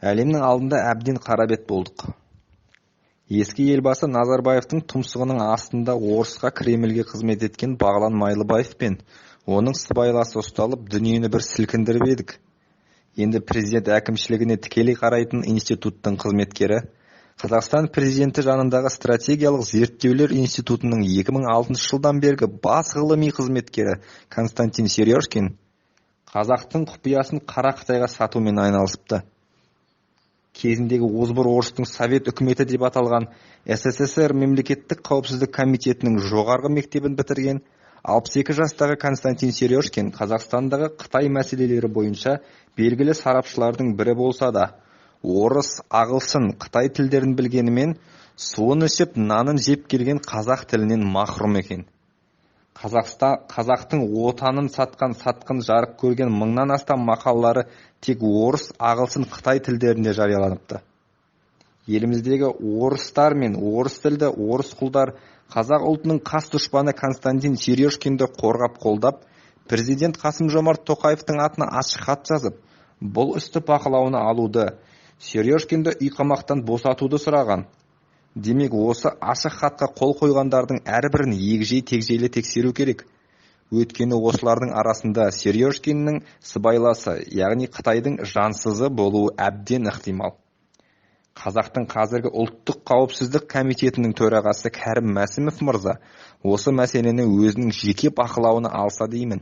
Әлемнің алдында әбден қарабет болдық. Ескі елбасы Назарбаевтың тұмсығының астында орысқа Кремльге қызмет еткен Бағлан Майлыбаев пен оның сыбайласы ұсталып, дүниені бір сілкіндіріп едік. Енді президент әкімшілігіне тікелей қарайтын институттың қызметкері, Қазақстан президенті жанындағы стратегиялық зерттеулер институтының 2006 жылдан бергі бас ғылыми қызметкері Константин Сережкин қазақтың құпиясын қара Қытайға сатумен айналысыпты. Кезіндегі озбыр орыстың Совет үкіметі деп аталған СССР мемлекеттік қауіпсіздік комитетінің жоғарғы мектебін бітірген 62 жастағы Константин Сережкин Қазақстандағы Қытай мәселелері бойынша белгілі сарапшылардың бірі болса да, орыс, ағылшын, Қытай тілдерін білгенімен, суын ішіп, нанын жеп келген қазақ тілінен махрұм екен. Қазақтың отанын сатқын жарық көрген мыңнан астам мақалалары тек орыс, ағылшын, Қытай тілдерінде жарияланыпты. Еліміздегі орыстар мен орыс тілді орыс құлдар қазақ ұлтының қас дұшпаны Константин Сережкинді қорғап қолдап, президент Қасым-Жомарт Тоқаевтың атына ашық хат жазып, бұл істі бақылауына алуды, Сережкинді үйқамақтан босатуды сұраған. Демек, осы ашық хатқа қол қойғандардың әрбірін егжей-тегжейлі тексеру керек. Өйткені осылардың арасында Сережкиннің сыбайласы, яғни Қытайдың жансызы болуы әбден ықтимал. Қазақтың қазіргі ұлттық қауіпсіздік комитетінің төрағасы Кәрім Мәсімов мырза осы мәселені өзінің жеке бақылауына алса деймін.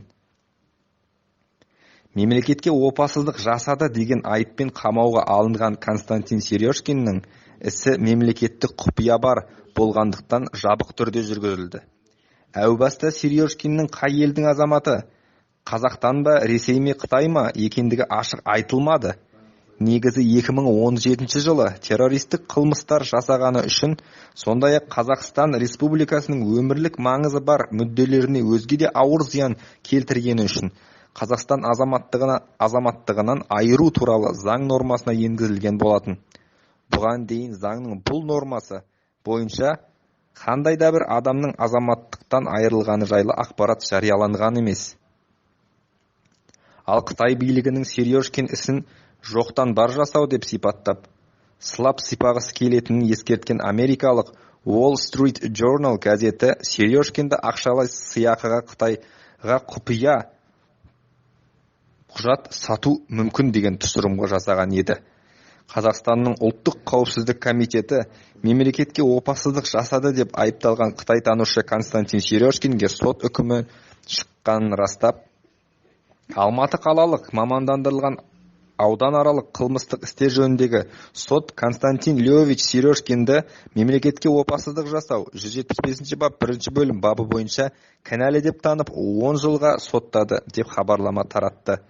Мемлекетке опасыздық жасады деген айыппен қамауға алынған Константин Сережкиннің ісі мемлекеттік құпия бар болғандықтан жабық түрде жүргізілді. Әу баста Сережкиннің қай елдің азаматы, Қазақтан ба, Ресей ме, Қытай ма екендігі ашық айтылмады. Негізі 2017 жылы террористік қылмыстар жасағаны үшін, сондай-ақ Қазақстан Республикасының өмірлік маңызы бар мүдделеріне өзге де ауыр зиян келтіргені үшін Қазақстан азаматтығынан айыру туралы заң нормасына енгізілген болатын. Бұған дейін заңның бұл нормасы бойынша қандай да бір адамның азаматтықтан айырылғаны жайлы ақпарат жарияланған емес. Ал Қытай билігінің Сережкин ісін жоқтан бар жасау деп сипаттап, сылап сипағысы келетінін ескерткен америкалық Wall Street Journal газеті Сережкинді ақшалай сыйақыға Қытайға құпия құжат сату мүмкін деген тұжырымға жасаған еді. Қазақстанның ұлттық қауіпсіздік комитеті мемлекетке опасыздық жасады деп айыпталған қытайтанушы Константин Сережкинге сот үкімі шыққанын растап, Алматы қалалық мамандандырылған ауданаралық қылмыстық істер жөніндегі сот Константин Льович Сережкинді мемлекетке опасыздық жасау 175 бап 1 бөлім бабы бойынша кінәлі деп танып 10 жылға соттады деп хабарлама таратты.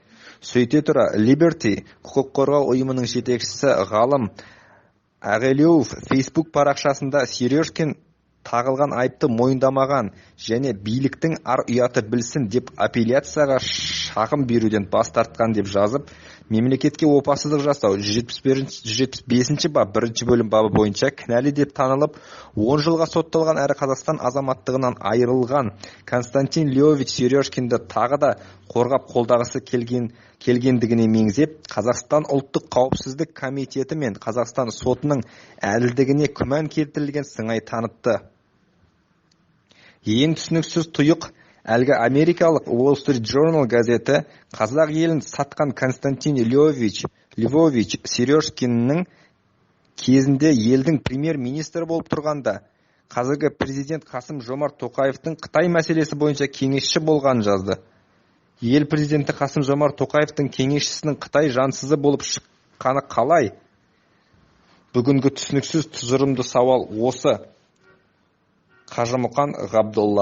Сөйте тұра, Liberty құқық қорғау ұйымының жетекшісі ғалым Ағелеуов Facebook парақшасында Сережкин тағылған айыпты мойындамаған және биліктің ар ұяты білсін деп апелляцияға шағым беруден бас тартқан деп жазып, мемлекетке опасыздық жасау 175 бап 1 бөлім бабы бойынша кінәлі деп танылып, 10 жылға сотталған әрі Қазақстан азаматтығынан айырылған Константин Льович Сережкинді тағы да қорғап қолдағысы келгендігіне меңзеп, Қазақстан ұлттық қауіпсіздік комитеті мен Қазақстан сотының әділдігіне күмән келтірілген сыңай танытты. Ең түсініксіз тұйық, әлгі америкалық Wall Street Journal газеті қазақ елін сатқан Константин Львович Сережкиннің кезінде елдің премьер-министрі болып тұрғанда, қазіргі президент Қасым-Жомарт Тоқаевтың Қытай мәселесі бойынша кеңесші болғанын жазды. Ел президенті Қасым-Жомарт Тоқаевтың кеңесшісінің Қытай жансызы болып шыққаны қалай? Бүгінгі түсініксіз тұжырымды сауал осы. Қажымұқан Ғабдолла.